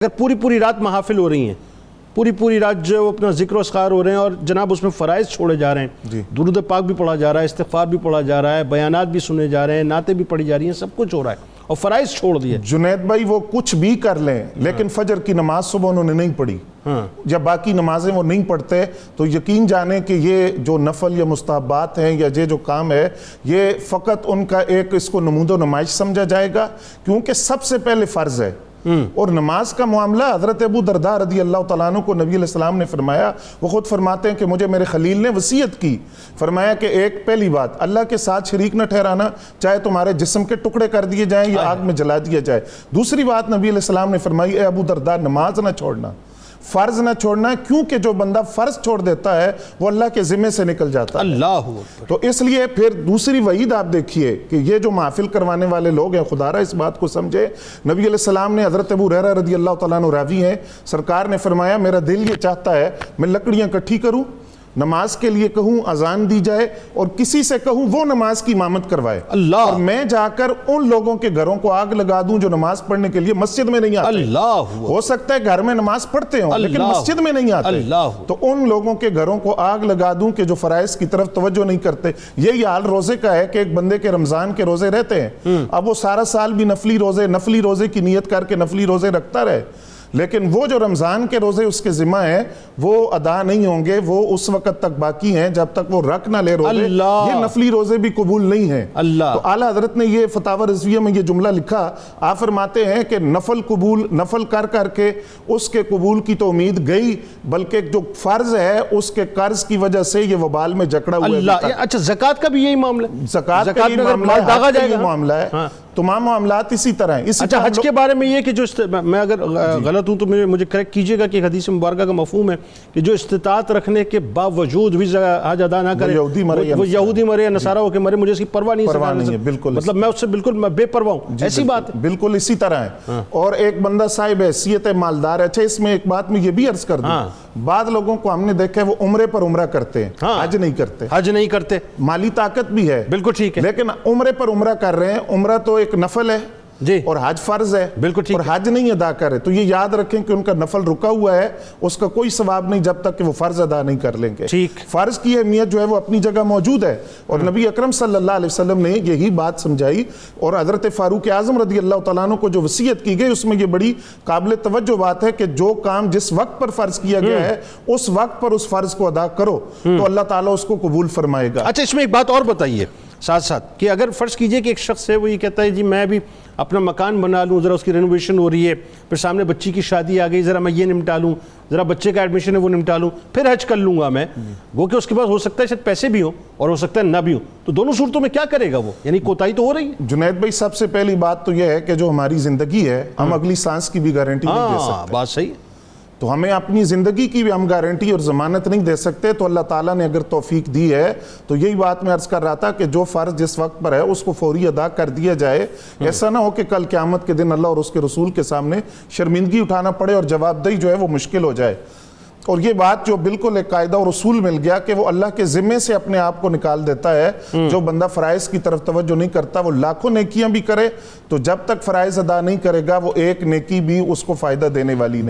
اگر پوری رات محافل ہو رہی ہیں، پوری رات جو اپنا ذکر و اذکار ہو رہے ہیں اور جناب اس میں فرائض چھوڑے جا رہے ہیں، درود پاک بھی پڑھا جا رہا ہے، استغفار بھی پڑھا جا رہا ہے، بیانات بھی سنے جا رہے ہیں، نعتیں بھی پڑھی جا رہی ہیں، سب کچھ ہو رہا ہے اور فرائض چھوڑ دیے۔ جنید بھائی وہ کچھ بھی کر لیں لیکن فجر کی نماز صبح انہوں نے نہیں پڑھی یا باقی نمازیں وہ نہیں پڑھتے تو یقین جانیں کہ یہ جو نفل یا مستحبات ہیں یا یہ جو کام ہے یہ فقط ان کا ایک اس کو نمود و نمائش سمجھا جائے گا، کیونکہ سب سے پہلے فرض ہے۔ اور نماز کا معاملہ حضرت ابو درداء رضی اللہ تعالیٰ عنہ کو نبی علیہ السلام نے فرمایا، وہ خود فرماتے ہیں کہ مجھے میرے خلیل نے وصیت کی، فرمایا کہ ایک پہلی بات اللہ کے ساتھ شریک نہ ٹھہرانا، چاہے تمہارے جسم کے ٹکڑے کر دیے جائیں یا آگ میں جلا دیا جائے۔ دوسری بات نبی علیہ السلام نے فرمائی، اے ابو درداء نماز نہ چھوڑنا، فرض نہ چھوڑنا، کیونکہ جو بندہ فرض چھوڑ دیتا ہے وہ اللہ کے ذمے سے نکل جاتا ہے۔ اللہ تو اس لیے پھر دوسری وعید آپ دیکھیے کہ یہ جو محفل کروانے والے لوگ ہیں، خدا را اس بات کو سمجھے، نبی علیہ السلام نے حضرت ابو ہریرہ رضی اللہ تعالیٰ عنہ راوی ہیں، سرکار نے فرمایا میرا دل یہ چاہتا ہے میں لکڑیاں اکٹھی کروں، نماز کے لیے کہوں، اذان دی جائے اور کسی سے کہوں وہ نماز کی امامت کروائے، اور میں جا کر ان لوگوں کے گھروں کو آگ لگا دوں جو نماز پڑھنے کے لیے مسجد میں نہیں آتے۔ ہو سکتا ہے گھر میں نماز پڑھتے ہوں لیکن مسجد میں نہیں آتے، تو ان لوگوں کے گھروں کو آگ لگا دوں کہ جو فرائض کی طرف توجہ نہیں کرتے۔ یہی حال روزے کا ہے کہ ایک بندے کے رمضان کے روزے رہتے ہیں، اب وہ سارا سال بھی نفلی روزے کی نیت کر کے نفلی روزے رکھتا رہے، لیکن وہ جو رمضان کے روزے اس کے ذمہ ہیں وہ ادا نہیں ہوں گے، وہ اس وقت تک باقی ہیں جب تک وہ رکھ نہ لے روزے، یہ نفلی روزے بھی قبول نہیں ہیں۔ تو اعلیٰ حضرت نے یہ فتاوی رضویہ میں یہ جملہ لکھا، آپ فرماتے ہیں کہ نفل کر کے اس کے قبول کی تو امید گئی، بلکہ جو فرض ہے اس کے قرض کی وجہ سے یہ وبال میں جکڑا ہوا ہے۔ اچھا زکوٰۃ کا بھی یہی معاملہ ہے؟ زکوٰۃ کا یہ معاملہ ہے، تمام معاملات اسی طرح ہیں۔ اچھا حج کے بارے میں یہ کہ جو میں اگر غلط ہوں تو مجھے کریکٹ کیجئے گا کہ حدیث مبارکہ کا مفہوم ہے کہ جو استطاعت رکھنے کے باوجود بھی حج ادا نہ کرے، وہ یہودی مرے یا نصارہ ہو کے مرے، مجھے اس کی پرواہ نہیں ہے، مطلب میں اس سے بالکل بے پرواہ ہوں، ایسی بات ہے؟ بالکل اسی طرح ہے۔ اور ایک بندہ صاحب حیثیت مالدار ہے، اچھا اس میں ایک بات میں یہ بھی عرض کر دوں، بعض لوگوں کو ہم نے دیکھا ہے وہ عمرے پر عمرہ کرتے ہیں، حج نہیں کرتے، مالی طاقت بھی ہے، بالکل ٹھیک ہے، لیکن عمرے پر عمرہ کر رہے ہیں، عمرہ تو ایک نفل ہے اور حج فرض ہے، اور حج نہیں ادا کرے، تو یہ یاد رکھیں کہ ان کا نفل رکا ہوا ہے، اس کا کوئی ثواب نہیں جب تک کہ وہ فرض ادا نہیں کر لیں گے۔ فرض کی اہمیت جو ہے وہ اپنی جگہ موجود ہے، اور نبی اکرم صلی اللہ علیہ وسلم نے یہی بات سمجھائی، اور حضرت فاروق اعظم رضی اللہ تعالیٰ عنہ کو جو وصیت کی گئی اس میں یہ بڑی قابل توجہ بات ہے کہ جو کام جس وقت پر فرض کیا گیا ہے اس وقت پر اس فرض کو ادا کرو تو اللہ تعالیٰ اس کو قبول فرمائے گا۔ اچھا اس میں ایک بات اور بتائیے ساتھ کہ اگر فرض کیجئے کہ ایک شخص ہے وہ یہ کہتا ہے جی میں بھی اپنا مکان بنا لوں، ذرا اس کی رینوویشن ہو رہی ہے، پھر سامنے بچی کی شادی آ گئی، ذرا میں یہ نمٹا لوں، ذرا بچے کا ایڈمیشن ہے وہ نمٹا لوں، پھر حج کر لوں گا میں، وہ کہ اس کے پاس ہو سکتا ہے شاید پیسے بھی ہوں اور ہو سکتا ہے نہ بھی ہوں، تو دونوں صورتوں میں کیا کرے گا وہ؟ یعنی کوتاہی تو ہو رہی ہے۔ جنید بھائی سب سے پہلی بات تو یہ ہے کہ جو ہماری زندگی ہے ہم اگلی سانس کی بھی گارنٹی نہیں دے سکتے، بات صحیح ہے، تو ہمیں اپنی زندگی کی بھی ہم گارنٹی اور ضمانت نہیں دے سکتے، تو اللہ تعالیٰ نے اگر توفیق دی ہے تو یہی بات میں عرض کر رہا تھا کہ جو فرض جس وقت پر ہے اس کو فوری ادا کر دیا جائے، ایسا نہ ہو کہ کل قیامت کے دن اللہ اور اس کے رسول کے سامنے شرمندگی اٹھانا پڑے اور جواب دہی جو ہے وہ مشکل ہو جائے۔ اور یہ بات جو بالکل ایک قاعدہ اور اصول مل گیا کہ وہ اللہ کے ذمے سے اپنے آپ کو نکال دیتا ہے، جو بندہ فرائض کی طرف توجہ نہیں کرتا وہ لاکھوں نیکیاں بھی کرے تو جب تک فرائض ادا نہیں کرے گا وہ ایک نیکی بھی اس کو فائدہ دینے والی نہیں۔